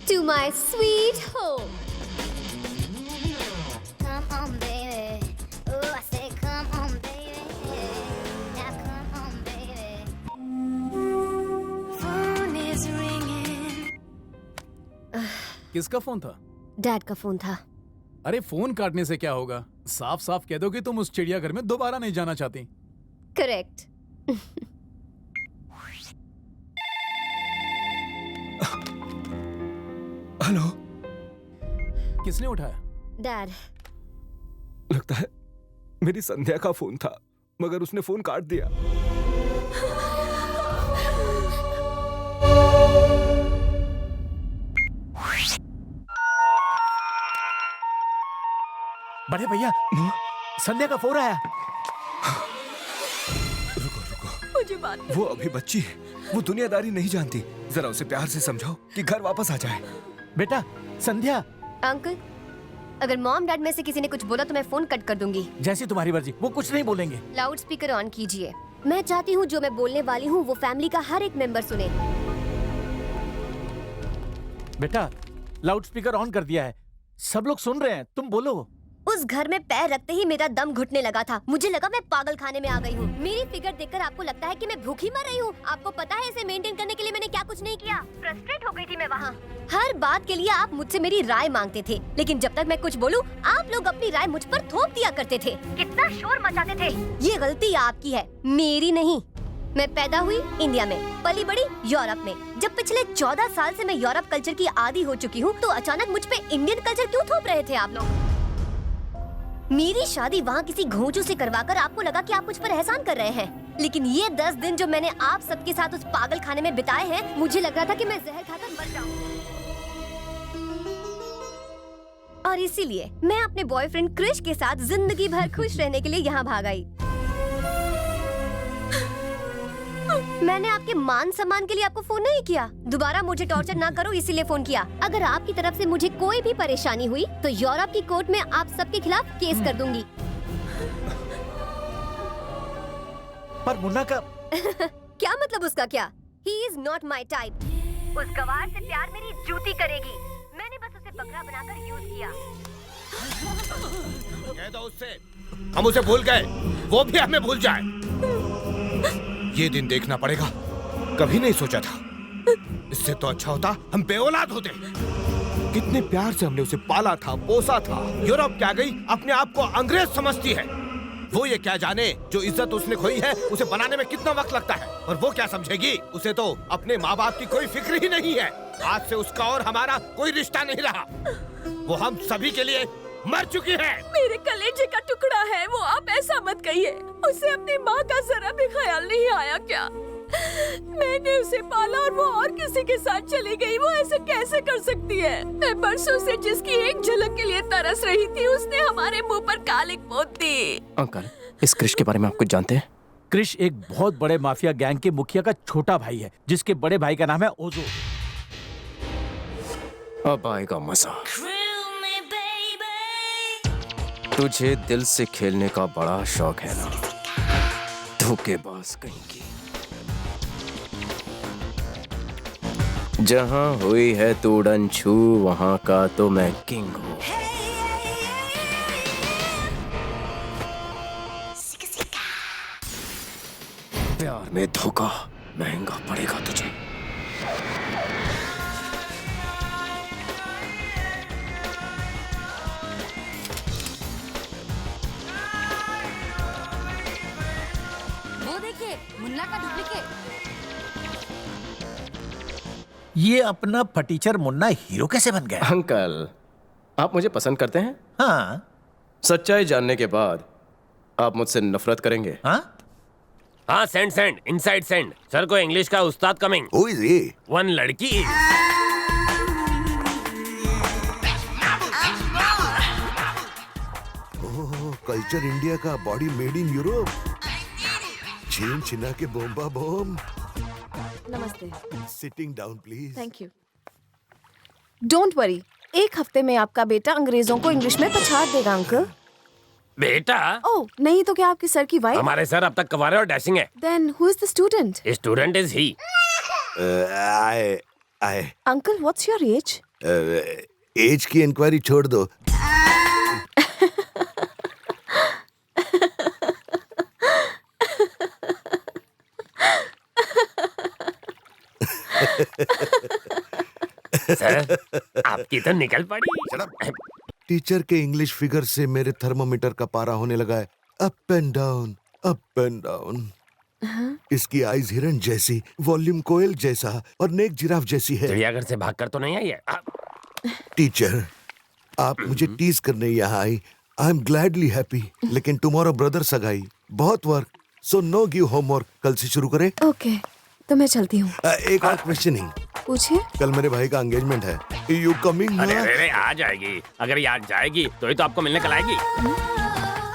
to my sweet home. Come on, baby. Oh, I say, come on, baby. Now come on, baby. Phone is ringing. किसका phone था? Dad का phone था। अरे phone काटने से क्या होगा? साफ साफ कह दो कि तुम उस चिड़ियाघर में दोबारा नहीं जाना चाहती। करेक्ट। हेलो। किसने उठाया? डैड। लगता है मेरी संध्या का फोन था, मगर उसने फोन काट दिया। बड़े भैया, संध्या का फोन आया। रुको, वो अभी बच्ची है, वो दुनियादारी नहीं जानती। जरा उसे प्यार से समझाओ कि घर वापस आ जाए। बेटा, संध्या। अंकल, अगर मॉम डैड में से किसी ने कुछ बोला तो मैं फोन कट कर दूंगी। जैसी तुम्हारी मर्जी, वो कुछ नहीं बोलेंगे। लाउड स्पीकर ऑन कीजिए। मैं चाहती हूँ जो मैं बोलने वाली हूँ वो फैमिली का हर एक मेंबर सुने। बेटा, लाउड स्पीकर ऑन कर दिया है, सब लोग सुन रहे हैं, तुम बोलो। उस घर में पैर रखते ही मेरा दम घुटने लगा था। मुझे लगा मैं पागल खाने में आ गई हूँ। मेरी फिगर देखकर आपको लगता है कि मैं भूखी मर रही हूँ? आपको पता है इसे मेंटेन करने के लिए मैंने क्या कुछ नहीं किया। फ्रस्ट्रेट हो गई थी मैं वहाँ। हर बात के लिए आप मुझसे मेरी राय मांगते थे, लेकिन जब तक मैं कुछ बोलूँ आप लोग अपनी राय मुझ पर थोप दिया करते थे। कितना शोर मचाते थे। ये गलती आपकी है, मेरी नहीं। मैं पैदा हुई इंडिया में, पली बड़ी यूरोप में। जब पिछले 14 साल से मैं यूरोप कल्चर की आदी हो चुकी हूँ, तो अचानक मुझ पे इंडियन कल्चर क्यों थोप रहे थे आप लोग? मेरी शादी वहाँ किसी घोंचू से करवाकर आपको लगा कि आप मुझ पर एहसान कर रहे हैं, लेकिन ये 10 दिन जो मैंने आप सबके साथ उस पागल खाने में बिताए हैं, मुझे लग रहा था कि मैं जहर खाकर मर जाऊँ। और इसीलिए मैं अपने बॉयफ्रेंड क्रिश के साथ जिंदगी भर खुश रहने के लिए यहाँ भाग आई। मैंने आपके मान सम्मान के लिए आपको फोन नहीं किया। दोबारा मुझे टॉर्चर ना करो इसीलिए फोन किया। अगर आपकी तरफ से मुझे कोई भी परेशानी हुई तो यूरोप की कोर्ट में आप सबके खिलाफ केस कर दूंगी। पर मुन्ना का क्या मतलब उसका क्या? He is not my type। उस गवार से प्यार मेरी जूती करेगी। मैंने बस उसे बकरा बनाकर यूज किया। कह दो उससे, हम उसे भूल गए, वो भी हमें भूल जाए। ये दिन देखना पड़ेगा, कभी नहीं सोचा था। इससे तो अच्छा होता हम बेऔलाद होते। कितने प्यार से हमने उसे पाला था, पोसा था। यूरोप क्या गई, अपने आप को अंग्रेज समझती है। वो ये क्या जाने जो इज्जत उसने खोई है उसे बनाने में कितना वक्त लगता है। और वो क्या समझेगी, उसे तो अपने माँ बाप की कोई फिक्र ही नहीं है। आज से उसका और हमारा कोई रिश्ता नहीं रहा। वो हम सभी के लिए मर चुकी है। मेरे कलेजे का टुकड़ा है वो, आप ऐसा मत कहिए। उसे अपनी माँ का जरा भी ख्याल नहीं आया क्या? मैंने उसे पाला और वो और किसी के साथ चली गई। वो ऐसे कैसे कर सकती है? मैं परसों से जिसकी एक झलक के लिए तरस रही थी, उसने हमारे मुंह पर कालिक पोत दी। अंकल, इस क्रिश के बारे में आप कुछ जानते हैं? क्रिश एक बहुत बड़े माफिया गैंग के मुखिया का छोटा भाई है, जिसके बड़े भाई का नाम है ओजो। अब आएगा मजा। तुझे दिल से खेलने का बड़ा शौक है ना, धोखेबाज कहीं की। जहां हुई है तू उड़न छू, वहां का तो मैं किंग हूँ। प्यार में धोखा महंगा पड़ेगा तुझे। मुन्ना का डुप्लीकेट। ये अपना फटीचर मुन्ना हीरो कैसे बन गया? अंकल, आप मुझे पसंद करते हैं? हाँ। सच्चाई जानने के बाद आप मुझसे नफरत करेंगे? हाँ, सेंड इनसाइड सेंड। सर को इंग्लिश का उस्ताद coming. Who is he? One लड़की। कल्चर इंडिया का, बॉडी मेड इन यूरोप। छीन छिना के बोम्बा बोम। नमस्ते। Sitting down please. Thank you. Don't worry, एक हफ्ते में आपका बेटा अंग्रेजों को इंग्लिश में पछाड़ देगा अंकल। बेटा? ओह नहीं तो क्या आपकी सर की वाइफ? हमारे सर अब तक कवारे और डैशिंग है। Then who is the student? Student is he. I Uncle, what's your age? Age की इंक्वायरी छोड़ दो। सर आपकी तो निकल पड़ी। टीचर के इंग्लिश फिगर से मेरे थर्मोमीटर का पारा होने लगा है। Up and down, up and down. इसकी आईज हिरन जैसी, वॉल्यूम कोयल जैसा और नेक जिराफ जैसी है। चिड़ियाघर से भागकर तो नहीं आई है? टीचर, आप मुझे टीज करने यहाँ आई। आई एम ग्लैडली हैप्पी, लेकिन टुमारो ब्रदर सगाई, बहुत work, so know give homework. कल से शुरू करें? ओके, तो मैं चलती हूँ। एक और क्वेश्चनिंग। पूछिए। कल मेरे भाई का एंगेजमेंट है। You coming? अरे आ जाएगी। अगर ये आज जाएगी तो ही तो आपको मिलने कल आएगी।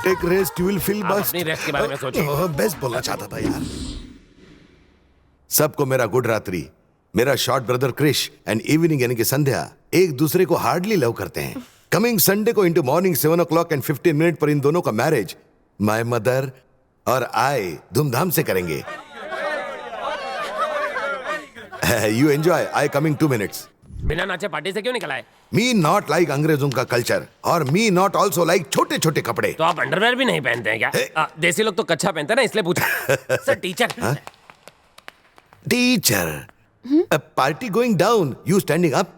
Take rest, you will feel best. अपनी रेस्ट के बारे में सोचिए। बेस्ट बोलना चाहता था यार। सबको मेरा गुड रात्रि। मेरा short brother Krish and evening यानी कि संध्या एक दूसरे को हार्डली लव करते हैं। कमिंग संडे को into morning 7 o'clock and 15 minutes पर इन दोनों का मैरिज माय मदर और आई धूमधाम से करेंगे। You enjoy. I coming 2 minutes. बिना नाचे पार्टी से क्यों निकल आए? Me not like अंग्रेजों का कल्चर और me not also like छोटे छोटे कपड़े। तो आप अंडरवेयर भी नहीं पहनते हैं क्या? देसी लोग तो कच्छा पहनते हैं ना, इसलिए पूछा। Sir teacher. Teacher, party going down, you standing up.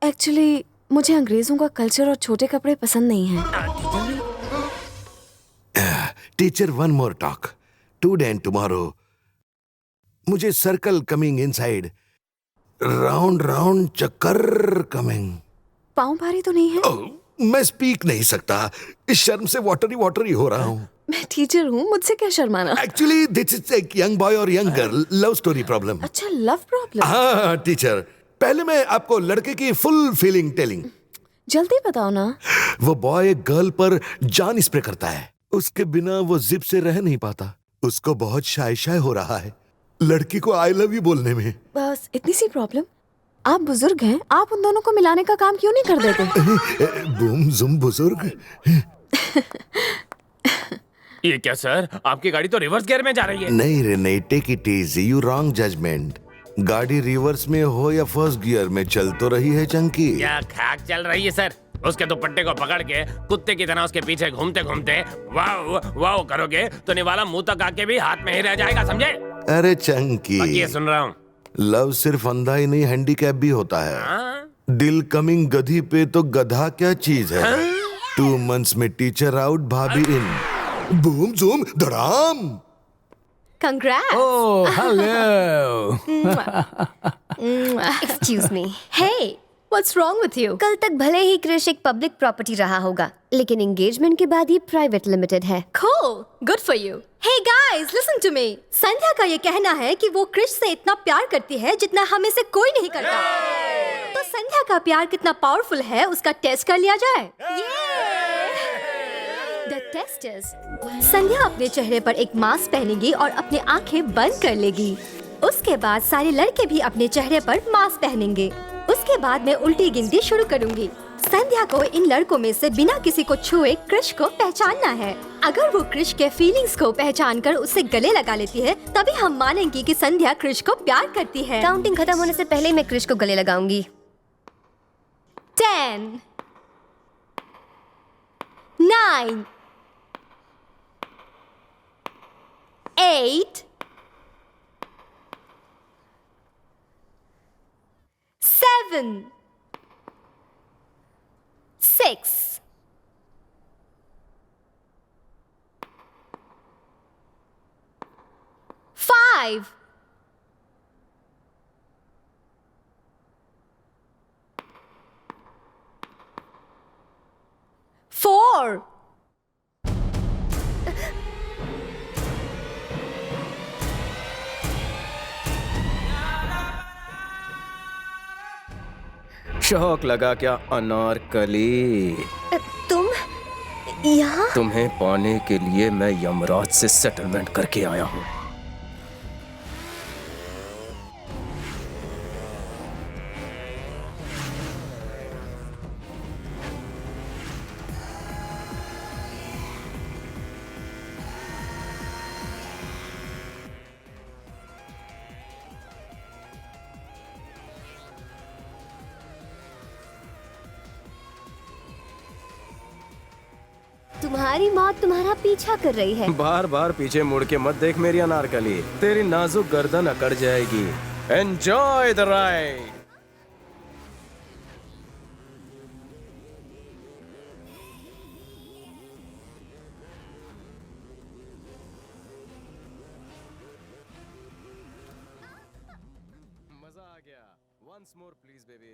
Actually मुझे अंग्रेजों का कल्चर और छोटे कपड़े पसंद नहीं हैं। Teacher, one more talk. Today and tomorrow मुझे circle coming inside, round round चक्कर कमिंग। पाँव भारी तो नहीं है? मैं स्पीक नहीं सकता, इस शर्म से वाटरी हो रहा हूँ। मैं टीचर हूँ, मुझसे क्या शर्माना? एक्चुअली दिस इज एक यंग बॉय और young girl love story problem. अच्छा, लव प्रॉब्लम? हाँ टीचर, पहले मैं आपको लड़के की फुल फीलिंग टेलिंग। जल्दी बताओ ना। वो बॉय गर्ल पर जान स्प्रे करता है, उसके बिना वो जिप से रह नहीं पाता। उसको बहुत शाय शाय हो रहा है लड़की को आई लव यू बोलने में। बस इतनी सी प्रॉब्लम? आप बुजुर्ग हैं, आप उन दोनों को मिलाने का काम क्यों नहीं कर देते? बूम जुम बुजुर्ग। ये क्या सर, आपकी गाड़ी तो रिवर्स गियर में जा रही है। नहीं रे नहीं, take it easy, you wrong judgement. गाड़ी रिवर्स में हो या फर्स्ट गियर में चल तो रही है चंकी। क्या खाक चल रही है सर? उसके दुपट्टे को पकड़ के कुत्ते की तरह उसके पीछे घूमते घूमते वाव वाव करोगे तो निवाला मुंह तक आके भी हाथ में ही रह जाएगा, समझे? अरे चंकी, ये सुन रहा हूँ। लव सिर्फ अंधा ही नहीं, हैंडीकैप भी होता है। दिल कमिंग गधी पे तो गधा क्या चीज है। 2 months में टीचर आउट, भाभी इन। बूम जूम धड़ाम। Congrats. Oh, hello. Excuse me. Hey, what's wrong with you? कल तक भले ही क्रिश एक पब्लिक प्रॉपर्टी रहा होगा, लेकिन एंगेजमेंट के बाद ये प्राइवेट लिमिटेड है। Cool, good for you. Hey guys, listen to me. संध्या का ये कहना है कि वो क्रिश से इतना प्यार करती है जितना हमें से कोई नहीं करता। तो संध्या का प्यार कितना पावरफुल है उसका टेस्ट कर लिया जाए। The test is, संध्या अपने चेहरे पर एक मास्क पहनेगी और अपनी आंखें बंद कर लेगी। उसके बाद सारे लड़के भी अपने चेहरे पर मास्क पहनेंगे। उसके बाद मैं उल्टी गिनती शुरू करूंगी। संध्या को इन लड़कों में से बिना किसी को छुए क्रिश को पहचानना है। अगर वो क्रिश के फीलिंग्स को पहचानकर उससे गले लगा लेती है, तभी हम मानेंगे कि संध्या क्रिश को प्यार करती है। काउंटिंग खत्म होने से पहले मैं क्रिश को गले लगाऊंगी। 10, 9, 8, 7, 6, 5, 4, शौक लगा क्या अनारकली? तुम यहाँ? तुम्हें पाने के लिए मैं यमराज से सेटलमेंट करके आया हूँ। तुम्हारी मौत तुम्हारा पीछा कर रही है। बार बार पीछे मुड़ के मत देख मेरी अनारकली, तेरी नाजुक गर्दन अकड़ जाएगी। Enjoy the ride. मजा आ गया। Once more please baby।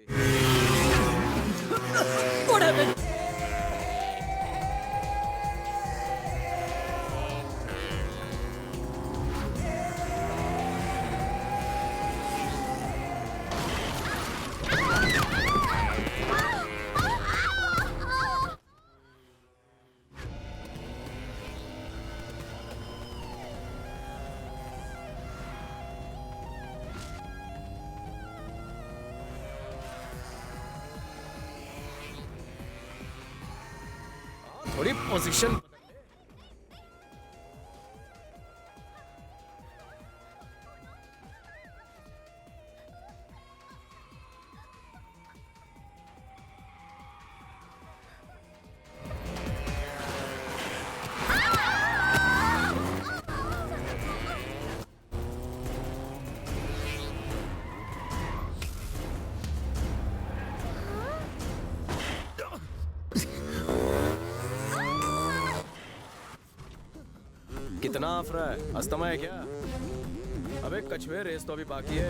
थोड़ी पोजीशन कितना आफरा है, अस्थमा है क्या? अबे कछुए, रेस तो अभी बाकी है।